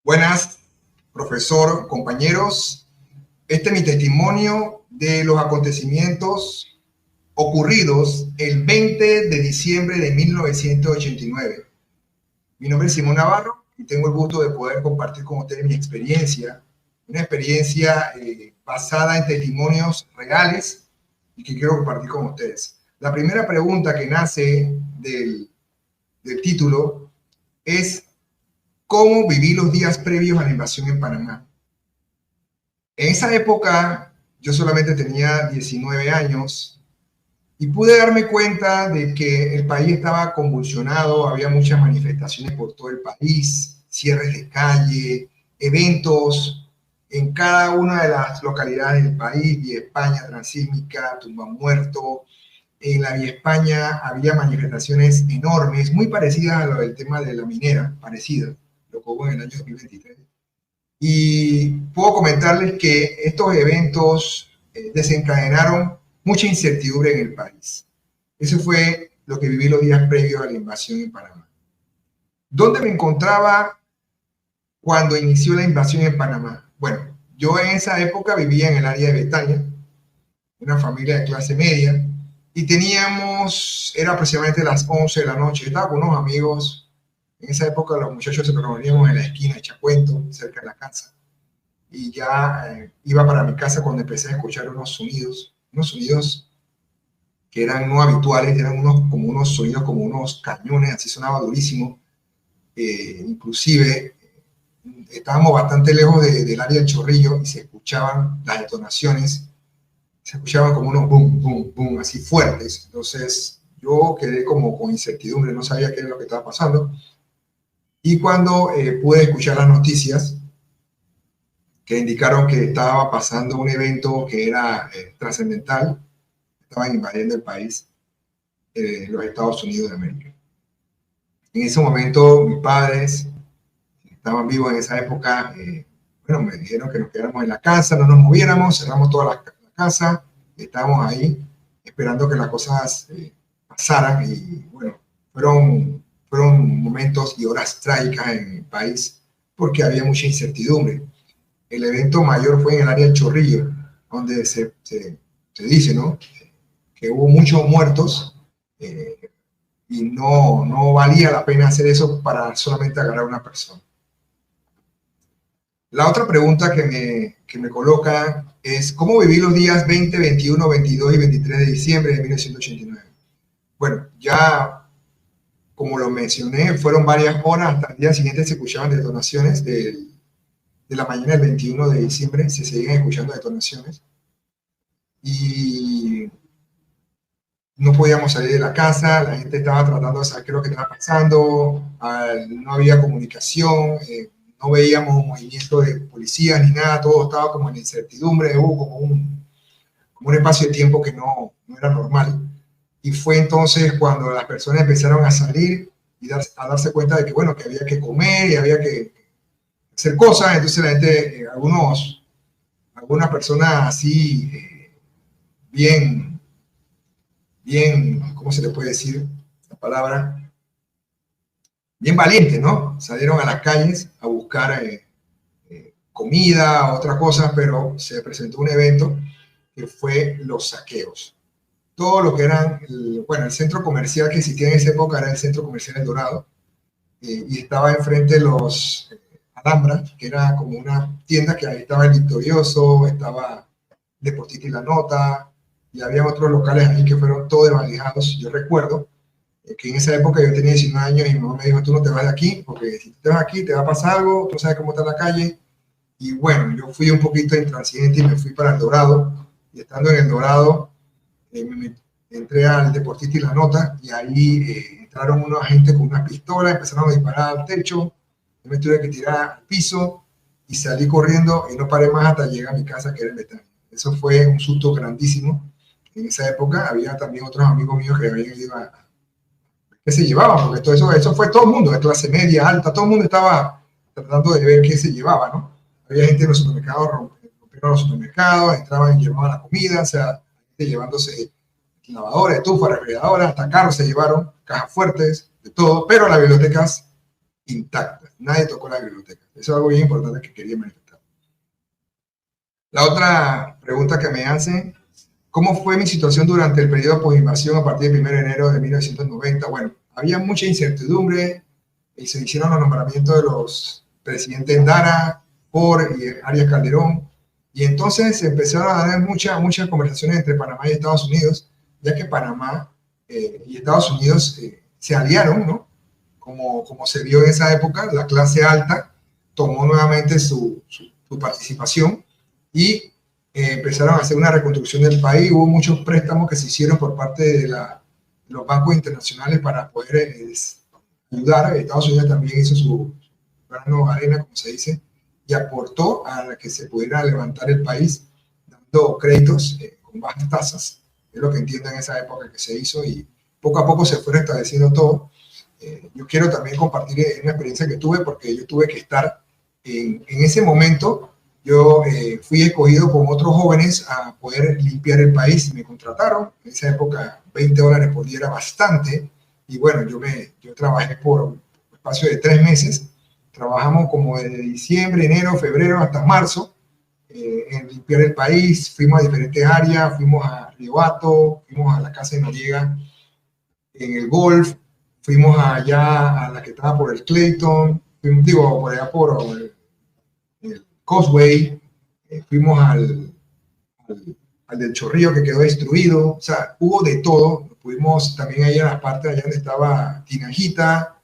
Buenas, profesor, compañeros. Este es mi testimonio de los acontecimientos ocurridos el 20 de diciembre de 1989. Mi nombre es Simón Navarro y tengo el gusto de poder compartir con ustedes mi experiencia, una experiencia basada en testimonios reales y que quiero compartir con ustedes. La primera pregunta que nace del título es: ¿cómo viví los días previos a la invasión en Panamá? En esa época yo solamente tenía 19 años y pude darme cuenta de que el país estaba convulsionado, había muchas manifestaciones por todo el país, cierres de calle, eventos en cada una de las localidades del país, Vía España, Transísmica, Tumbamuerto. En la Vía España había manifestaciones enormes, muy parecidas a lo del tema de la minera, parecidas, lo que hubo en el año 2023. Y puedo comentarles que estos eventos desencadenaron mucha incertidumbre en el país. Eso fue lo que viví los días previos a la invasión en Panamá. ¿Dónde me encontraba cuando inició la invasión en Panamá? Bueno, yo en esa época vivía en el área de Betania, una familia de clase media, y era aproximadamente las 11 de la noche. Estaba con unos amigos. En esa época los muchachos se reuníamos en la esquina de Chacuento, cerca de la casa. Y ya iba para mi casa cuando empecé a escuchar unos sonidos que eran no habituales, eran unos sonidos como unos cañones, así sonaba durísimo. Inclusive estábamos bastante lejos del área del Chorrillo y se escuchaban las detonaciones, se escuchaban como unos boom, boom, boom, así fuertes. Entonces yo quedé como con incertidumbre, no sabía qué era lo que estaba pasando. Y cuando pude escuchar las noticias que indicaron que estaba pasando un evento que era trascendental, estaban invadiendo el país, los Estados Unidos de América. En ese momento mis padres estaban vivos en esa época, bueno, me dijeron que nos quedáramos en la casa, no nos moviéramos, cerramos toda la casa, estábamos ahí esperando que las cosas pasaran y bueno, fueron momentos y horas trágicas en el país porque había mucha incertidumbre. El evento mayor fue en el área del Chorrillo, donde se dice, ¿no?, que hubo muchos muertos y no valía la pena hacer eso para solamente agarrar a una persona. La otra pregunta que me coloca es: ¿cómo viví los días 20, 21, 22 y 23 de diciembre de 1989? Bueno, ya como lo mencioné, fueron varias horas, hasta el día siguiente se escuchaban detonaciones, de la mañana del 21 de diciembre se seguían escuchando detonaciones y no podíamos salir de la casa, la gente estaba tratando de saber qué es lo que estaba pasando, no había comunicación, no veíamos movimiento de policía ni nada, todo estaba como en incertidumbre, hubo como un espacio de tiempo que no era normal. Y fue entonces cuando las personas empezaron a salir y a darse cuenta de que, bueno, que había que comer y había que hacer cosas. Entonces la gente, algunas personas así, bien, ¿cómo se le puede decir la palabra? Bien valientes, ¿no? Salieron a las calles a buscar comida, otras cosas, pero se presentó un evento que fue los saqueos. Todo lo que eran, bueno, el centro comercial que existía en esa época era el centro comercial El Dorado, y estaba enfrente de los Alhambra, que era como una tienda que ahí estaba el Victorioso, estaba Deportista y La Nota, y había otros locales ahí que fueron todos desvalijados. Yo recuerdo que en esa época yo tenía 19 años y mi mamá me dijo: tú no te vas de aquí, porque si te vas aquí te va a pasar algo, tú sabes cómo está la calle. Y bueno, yo fui un poquito intransigente y me fui para El Dorado, y estando en El Dorado, entré al Deportista y La Nota y ahí entraron unos agentes con una pistola, empezaron a disparar al techo, yo me tuve que tirar al piso y salí corriendo y no paré más hasta llegar a mi casa, que era en Betania. Eso fue un susto grandísimo. En esa época había también otros amigos míos que habían ido que se llevaban, porque todo eso fue todo el mundo, de clase media, alta, todo el mundo estaba tratando de ver qué se llevaba, ¿no? Había gente en los supermercados, rompieron los supermercados, entraban y llevaban la comida, o sea, gente llevándose lavadora, estufa, refrigeradora, hasta carros se llevaron, cajas fuertes, de todo, pero las bibliotecas intactas. Nadie tocó las bibliotecas. Eso es algo bien importante que quería manifestar. La otra pregunta que me hacen, ¿cómo fue mi situación durante el periodo post-invasión a partir del 1 de enero de 1990? Bueno, había mucha incertidumbre y se hicieron los nombramientos de los presidentes Dara, Ford y Arias Calderón. Y entonces empezaron a dar muchas conversaciones entre Panamá y Estados Unidos, ya que Panamá y Estados Unidos se aliaron, ¿no? Como se vio en esa época, la clase alta tomó nuevamente su participación y empezaron a hacer una reconstrucción del país. Hubo muchos préstamos que se hicieron por parte de los bancos internacionales para poder ayudar. Estados Unidos también hizo su grano de arena, como se dice, y aportó a que se pudiera levantar el país dando créditos con bajas tasas. Es lo que entiendo en esa época que se hizo y poco a poco se fue restableciendo todo. Yo quiero también compartir una experiencia que tuve porque yo tuve que estar en ese momento. Yo fui escogido con otros jóvenes a poder limpiar el país y me contrataron. En esa época $20 por día era bastante y bueno, yo trabajé por un espacio de 3 meses. Trabajamos como desde diciembre, enero, febrero hasta marzo en limpiar el país. Fuimos a diferentes áreas, fuimos a Río Hato, fuimos a la casa de Noriega en el Golf, fuimos allá a la que estaba por el Clayton, por allá por el Causeway, fuimos al del Chorrillo que quedó destruido, o sea, hubo de todo. Fuimos también allá a la parte allá donde estaba Tinajita,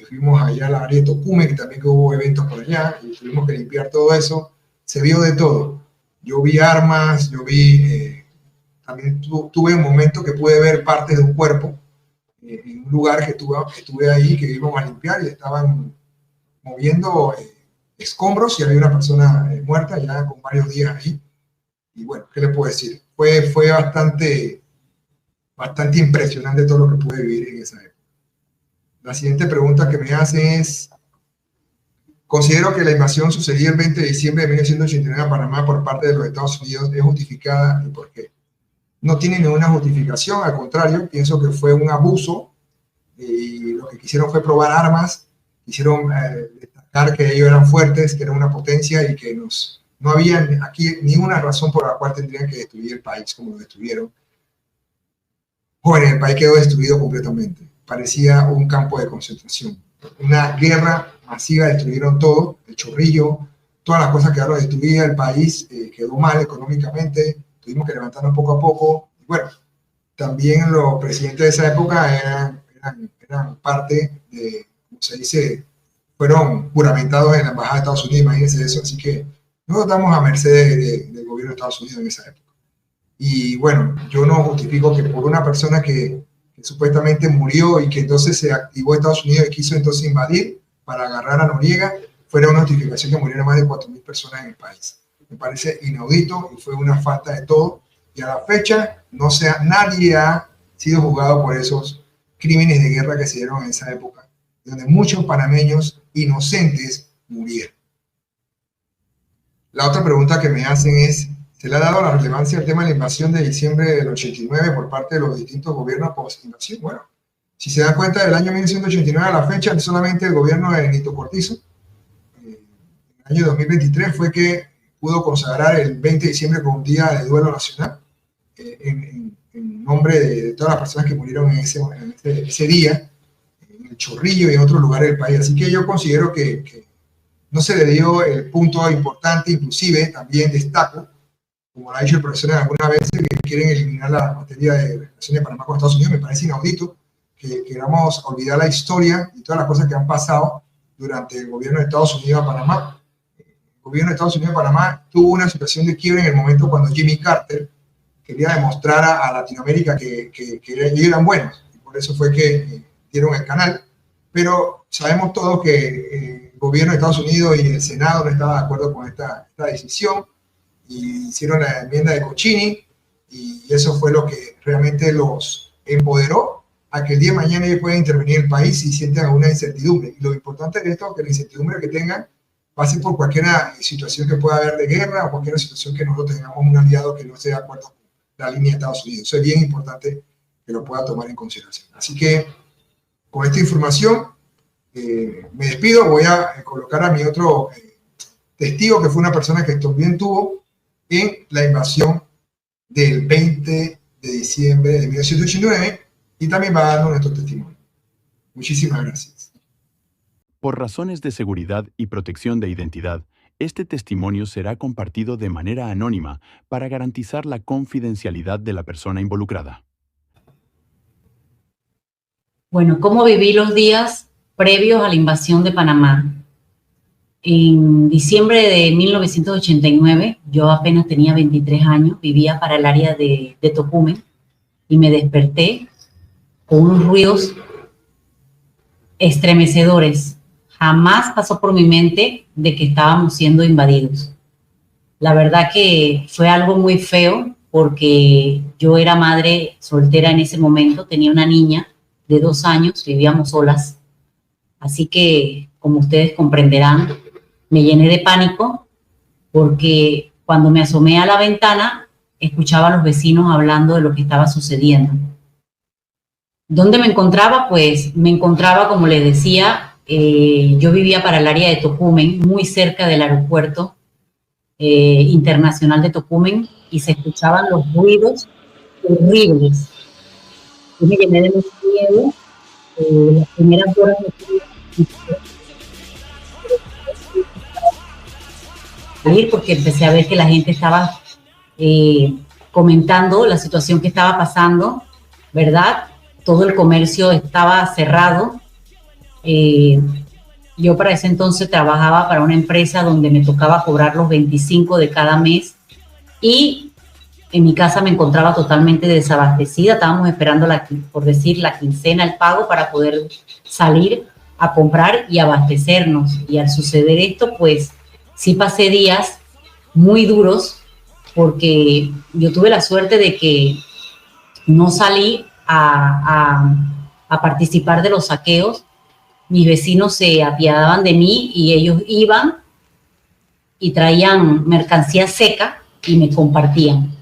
fuimos allá a la área de Tocumen, que también que hubo eventos por allá, y tuvimos que limpiar todo eso. Se vio de todo. Yo vi armas, yo vi, también tuve un momento que pude ver partes de un cuerpo, en un lugar que estuve ahí, que íbamos a limpiar y estaban moviendo escombros y había una persona muerta ya con varios días ahí. Y bueno, ¿qué le puedo decir? Fue bastante impresionante todo lo que pude vivir en esa época. La siguiente pregunta que me hacen es, considero que la invasión sucedida el 20 de diciembre de 1989 a Panamá por parte de los Estados Unidos es justificada, ¿y por qué? No tiene ninguna justificación, al contrario, pienso que fue un abuso y lo que quisieron fue probar armas, quisieron destacar que ellos eran fuertes, que eran una potencia y que no había aquí ninguna razón por la cual tendrían que destruir el país como lo destruyeron. Joder, el país quedó destruido completamente, parecía un campo de concentración, una guerra masiva, destruyeron todo, el Chorrillo, todas las cosas quedaron destruidas, el país quedó mal económicamente, tuvimos que levantarnos poco a poco. Y bueno, también los presidentes de esa época eran parte de, como se dice, fueron juramentados en la Embajada de Estados Unidos, imagínense eso, así que nosotros estamos a merced del gobierno de Estados Unidos en esa época. Y bueno, yo no justifico que por una persona que supuestamente murió y que entonces se activó Estados Unidos y quiso entonces invadir para agarrar a Noriega, fuera una notificación que murieran más de 4.000 personas en el país. Me parece inaudito y fue una falta de todo. Y a la fecha, nadie ha sido juzgado por esos crímenes de guerra que se dieron en esa época, donde muchos panameños inocentes murieron. La otra pregunta que me hacen es, ¿se le ha dado la relevancia al tema de la invasión de diciembre del 89 por parte de los distintos gobiernos post-invasión? Bueno, si se dan cuenta, del año 1989 a la fecha, solamente el gobierno de Nito Cortizo, en el año 2023, fue que pudo consagrar el 20 de diciembre como un día de duelo nacional en nombre de todas las personas que murieron en ese día, en el Chorrillo y en otros lugares del país. Así que yo considero que no se le dio el punto importante, inclusive también destaco, como lo ha dicho el profesor en alguna vez, que quieren eliminar la materia de relaciones de Panamá con Estados Unidos. Me parece inaudito que queramos olvidar la historia y todas las cosas que han pasado durante el gobierno de Estados Unidos a Panamá. El gobierno de Estados Unidos de Panamá tuvo una situación de quiebre en el momento cuando Jimmy Carter quería demostrar a Latinoamérica que ellos eran buenos. Y por eso fue que dieron el canal. Pero sabemos todos que el gobierno de Estados Unidos y el Senado no estaban de acuerdo con esta decisión y hicieron la enmienda de Cochini y eso fue lo que realmente los empoderó a que el día de mañana ellos puedan intervenir en el país y sientan alguna incertidumbre. Y lo importante de esto es que la incertidumbre que tengan pase por cualquier situación que pueda haber de guerra o cualquier situación que nosotros tengamos un aliado que no esté de acuerdo con la línea de Estados Unidos. Eso es bien importante que lo pueda tomar en consideración. Así que con esta información me despido. Voy a colocar a mi otro testigo, que fue una persona que también tuvo en la invasión del 20 de diciembre de 1989 y también va a darnos nuestro testimonio. Muchísimas gracias. Por razones de seguridad y protección de identidad, este testimonio será compartido de manera anónima para garantizar la confidencialidad de la persona involucrada. Bueno, ¿cómo viví los días previos a la invasión de Panamá? En diciembre de 1989, yo apenas tenía 23 años, vivía para el área de Tocumen y me desperté con unos ruidos estremecedores. Jamás pasó por mi mente de que estábamos siendo invadidos. La verdad que fue algo muy feo porque yo era madre soltera en ese momento, tenía una niña de 2 años, vivíamos solas. Así que, como ustedes comprenderán, me llené de pánico porque cuando me asomé a la ventana, escuchaba a los vecinos hablando de lo que estaba sucediendo. ¿Dónde me encontraba? Pues me encontraba, como les decía, yo vivía para el área de Tocumen, muy cerca del aeropuerto internacional de Tocumen, y se escuchaban los ruidos horribles. Yo me llené de mucho miedo. Las primeras horas me salir porque empecé a ver que la gente estaba comentando la situación que estaba pasando, ¿verdad? Todo el comercio estaba cerrado. Yo para ese entonces trabajaba para una empresa donde me tocaba cobrar los 25 de cada mes y en mi casa me encontraba totalmente desabastecida. Estábamos esperando, por decir, la quincena, el pago para poder salir a comprar y abastecernos. Y al suceder esto, pues sí pasé días muy duros porque yo tuve la suerte de que no salí a participar de los saqueos. Mis vecinos se apiadaban de mí y ellos iban y traían mercancía seca y me compartían.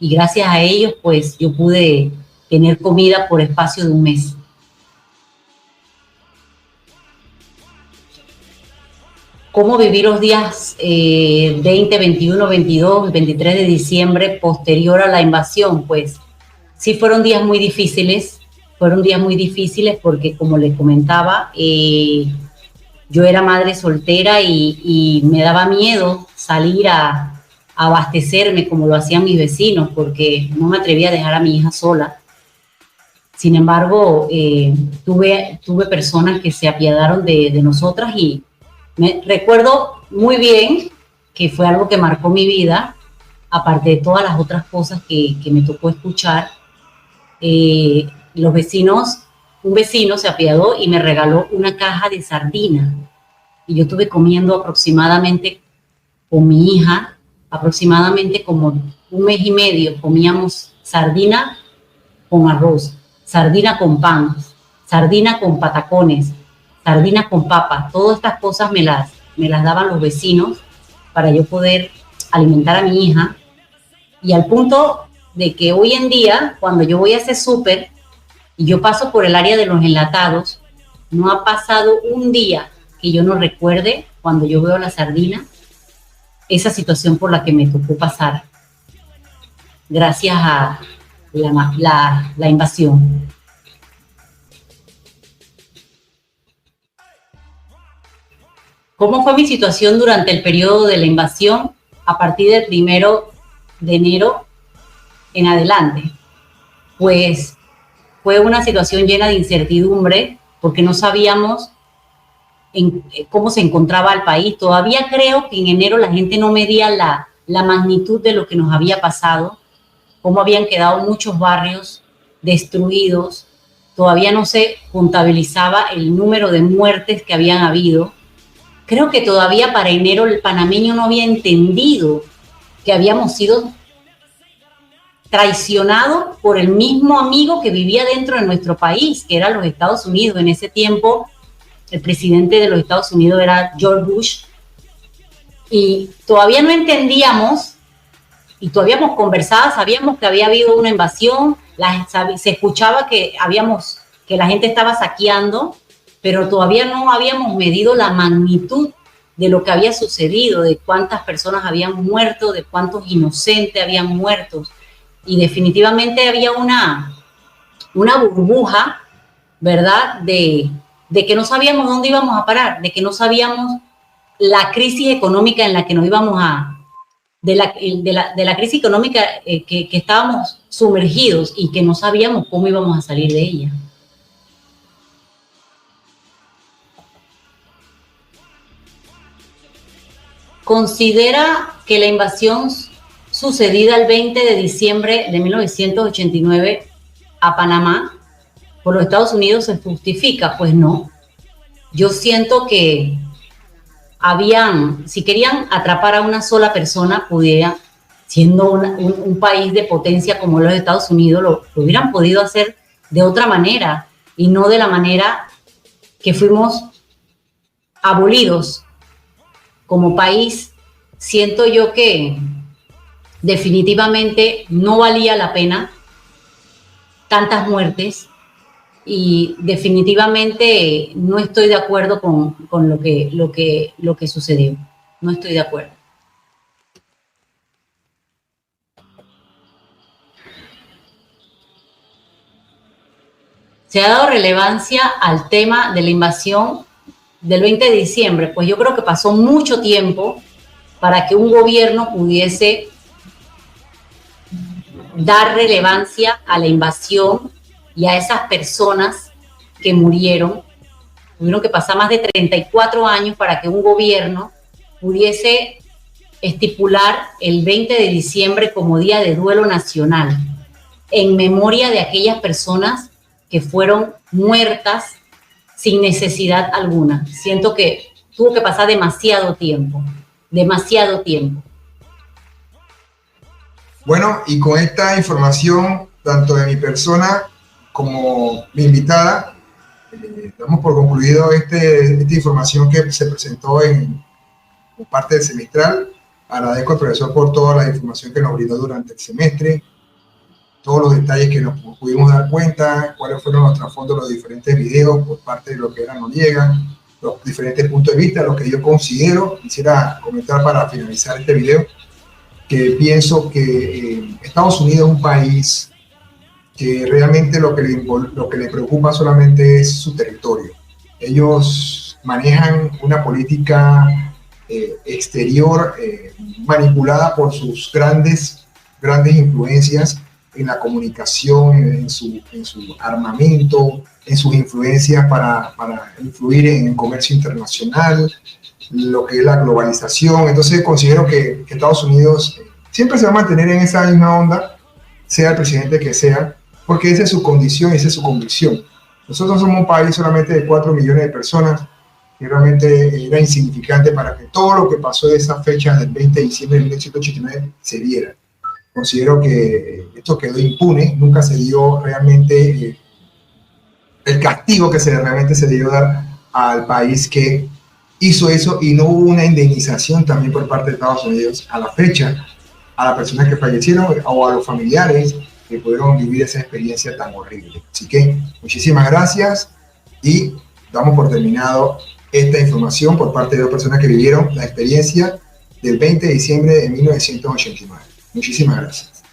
Y gracias a ellos, pues, yo pude tener comida por espacio de un mes. ¿Cómo viví los días 20, 21, 22, 23 de diciembre posterior a la invasión? Pues sí fueron días muy difíciles. Fueron días muy difíciles porque, como les comentaba, yo era madre soltera y me daba miedo salir a abastecerme como lo hacían mis vecinos porque no me atrevía a dejar a mi hija sola. Sin embargo, tuve personas que se apiadaron de nosotras y recuerdo muy bien que fue algo que marcó mi vida, aparte de todas las otras cosas que me tocó escuchar. Los vecinos, un vecino se apiadó y me regaló una caja de sardina. Y yo estuve comiendo aproximadamente con mi hija, aproximadamente como 1 mes y medio, comíamos sardina con arroz, sardina con pan, sardina con patacones, sardina con papas. Todas estas cosas me las daban los vecinos para yo poder alimentar a mi hija. Y al punto de que hoy en día, cuando yo voy a hacer súper y yo paso por el área de los enlatados, no ha pasado un día que yo no recuerde, cuando yo veo la sardina, esa situación por la que me tocó pasar gracias a la invasión. ¿Cómo fue mi situación durante el periodo de la invasión a partir del 1 de enero en adelante? Pues fue una situación llena de incertidumbre porque no sabíamos cómo se encontraba el país. Todavía creo que en enero la gente no medía la magnitud de lo que nos había pasado, cómo habían quedado muchos barrios destruidos. Todavía no se contabilizaba el número de muertes que habían habido. Creo que todavía para enero el panameño no había entendido que habíamos sido traicionados por el mismo amigo que vivía dentro de nuestro país, que era los Estados Unidos. En ese tiempo, el presidente de los Estados Unidos era George Bush, y todavía no entendíamos, y todavía hemos conversado, sabíamos que había habido una invasión, se escuchaba que la gente estaba saqueando, pero todavía no habíamos medido la magnitud de lo que había sucedido, de cuántas personas habían muerto, de cuántos inocentes habían muerto. Y definitivamente había una burbuja, ¿verdad?, de que no sabíamos dónde íbamos a parar, de que no sabíamos la crisis económica en la que nos íbamos de la crisis económica que estábamos sumergidos y que no sabíamos cómo íbamos a salir de ella. Considera que la invasión sucedida el 20 de diciembre de 1989 a Panamá por los Estados Unidos se justifica. Pues no. Yo siento que si querían atrapar a una sola persona, pudiera, siendo un país de potencia como los Estados Unidos, lo hubieran podido hacer de otra manera y no de la manera que fuimos abolidos como país. Siento yo que definitivamente no valía la pena tantas muertes y definitivamente no estoy de acuerdo con lo que sucedió. No estoy de acuerdo. Se ha dado relevancia al tema de la invasión del 20 de diciembre, pues yo creo que pasó mucho tiempo para que un gobierno pudiese dar relevancia a la invasión y a esas personas que murieron. Tuvieron que pasar más de 34 años para que un gobierno pudiese estipular el 20 de diciembre como Día de Duelo Nacional, en memoria de aquellas personas que fueron muertas sin necesidad alguna. Siento que tuvo que pasar demasiado tiempo. Bueno, y con esta información, tanto de mi persona como mi invitada, damos por concluido esta información que se presentó como parte del semestral. Agradezco al profesor por toda la información que nos brindó durante el semestre, todos los detalles que nos pudimos dar cuenta, cuáles fueron los trasfondos de los diferentes videos por parte de lo que era Noriega, los diferentes puntos de vista, lo que yo considero. Quisiera comentar para finalizar este video que pienso que Estados Unidos es un país que realmente lo que le preocupa solamente es su territorio. Ellos manejan una política exterior manipulada por sus grandes influencias en la comunicación, en su armamento, en sus influencias para influir en el comercio internacional, lo que es la globalización. Entonces considero que Estados Unidos siempre se va a mantener en esa misma onda, sea el presidente que sea, porque esa es su condición y esa es su convicción. Nosotros somos un país solamente de 4 millones de personas, que realmente era insignificante para que todo lo que pasó de esa fecha del 20 de diciembre de 1989 se viera. Considero que esto quedó impune, nunca se dio realmente el castigo que realmente se debió dar al país que hizo eso, y no hubo una indemnización también por parte de Estados Unidos a la fecha a las personas que fallecieron o a los familiares que pudieron vivir esa experiencia tan horrible. Así que muchísimas gracias y damos por terminado esta información por parte de dos personas que vivieron la experiencia del 20 de diciembre de 1989. Muchísimas gracias.